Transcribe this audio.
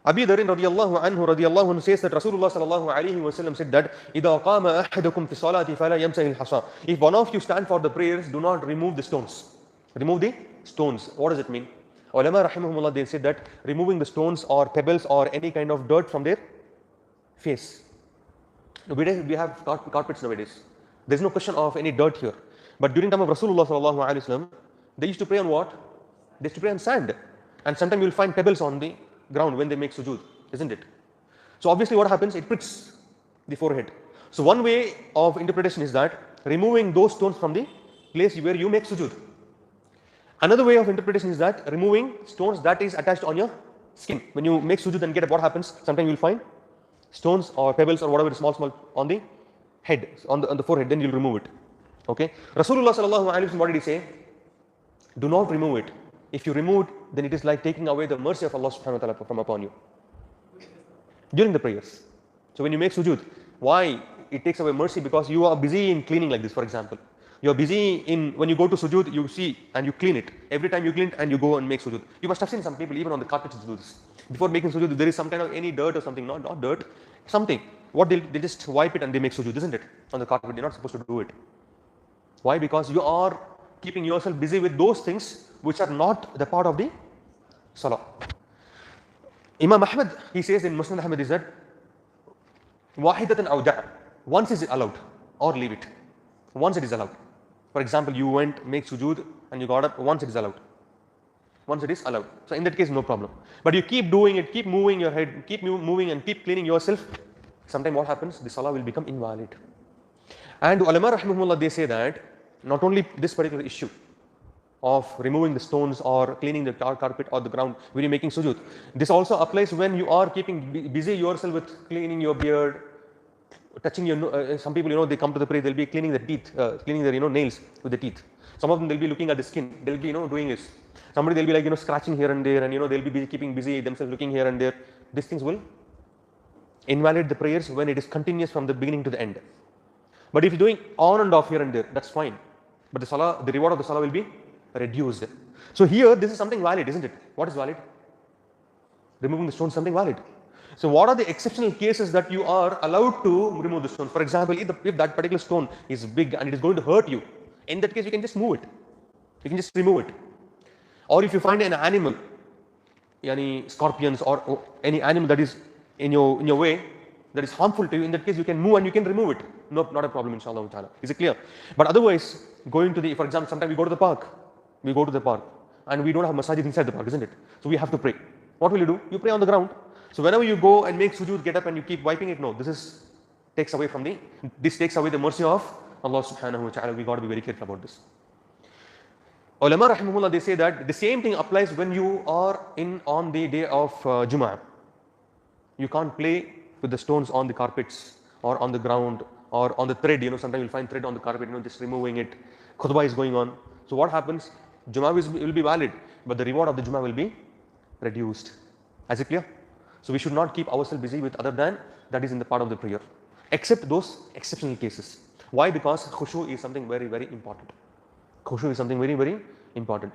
Abi Dharin radiallahu anhu says that Rasulullah sallallahu alayhi wa sallam said that إِذَا قَامَ أَحَدُكُمْ فِي الصَّلَاةِ فَلَا يَمْسَحِ الْحَصَى. If one of you stand for the prayers, do not remove the stones. Remove the stones. What does it mean? Ulama rahimahumullah, they said that removing the stones or pebbles or any kind of dirt from their face. Nowadays we have carpets nowadays. There's no question of any dirt here. But during the time of Rasulullah sallallahu alayhi wa sallam, they used to pray on what? They used to pray on sand. And sometimes you'll find pebbles on the ground when they make sujood, isn't it? So obviously what happens? It pricks the forehead. So one way of interpretation is that removing those stones from the place where you make sujood. Another way of interpretation is that removing stones that is attached on your skin. When you make sujood and get up, what happens? Sometimes you'll find stones or pebbles or whatever small on the head, on the forehead, then you'll remove it. Okay? Rasulullah sallallahu alaihi wasallam, what did he say? Do not remove it. If you remove it, then it is like taking away the mercy of Allah subhanahu wa ta'ala from upon you. During the prayers. So when you make sujood, why it takes away mercy? Because you are busy in cleaning like this, for example. You are busy in, when you go to sujood, you see and you clean it. Every time you clean it and you go and make sujood. You must have seen some people even on the carpets do this. Before making sujood, there is some kind of any dirt or something, not dirt, something. What they just wipe it and they make sujood, isn't it? On the carpet, you're not supposed to do it. Why? Because you are keeping yourself busy with those things which are not the part of the salah. Imam Ahmad, he says in Musnad Ahmad is that wahidatan aw da'a. Once is it allowed or leave it. Once it is allowed. For example, you went make sujood and you got up, once it is allowed. Once it is allowed. So in that case, no problem. But you keep doing it, keep moving your head, keep moving and keep cleaning yourself. Sometimes what happens? The salah will become invalid. And ulama rahimahumullah, they say that not only this particular issue of removing the stones or cleaning the carpet or the ground when you're making sujood, this also applies when you are keeping busy yourself with cleaning your beard, touching your some people, they come to the prayer, they'll be cleaning the teeth, cleaning their nails with the teeth. Some of them, they'll be looking at the skin, they'll be doing this. Somebody, they'll be like scratching here and there, and they'll be keeping busy themselves looking here and there. These things will invalidate the prayers when it is continuous from the beginning to the end. But if you're doing on and off here and there, that's fine. But the reward of the salah will be reduced. So here, this is something valid, isn't it? What is valid? Removing the stone is something valid. So what are the exceptional cases that you are allowed to remove the stone? For example, if that particular stone is big and it is going to hurt you, in that case you can just move it. You can just remove it. Or if you find an animal, any scorpions or any animal that is in your way, that is harmful to you, in that case you can move and you can remove it. No, not a problem, inshallah ta'ala. Is it clear? But otherwise, going to for example, sometimes we go to the park. We go to the park and we don't have masajid inside the park, isn't it? So we have to pray. What will you do? You pray on the ground. So whenever you go and make sujood, get up and you keep wiping it, no, this takes away the mercy of Allah subhanahu wa ta'ala. We got to be very careful about this. Ulama rahimahullah, they say that the same thing applies when you are on the day of Jum'ah. You can't play with the stones on the carpets or on the ground or on the thread. Sometimes you'll find thread on the carpet, just removing it. Khutbah is going on. So what happens? Jum'ah will be valid, but the reward of the Jum'ah will be reduced. Is it clear? So we should not keep ourselves busy with other than that is in the part of the prayer, except those exceptional cases. Why? Because khushu is something very, very important. Khushu is something very, very important.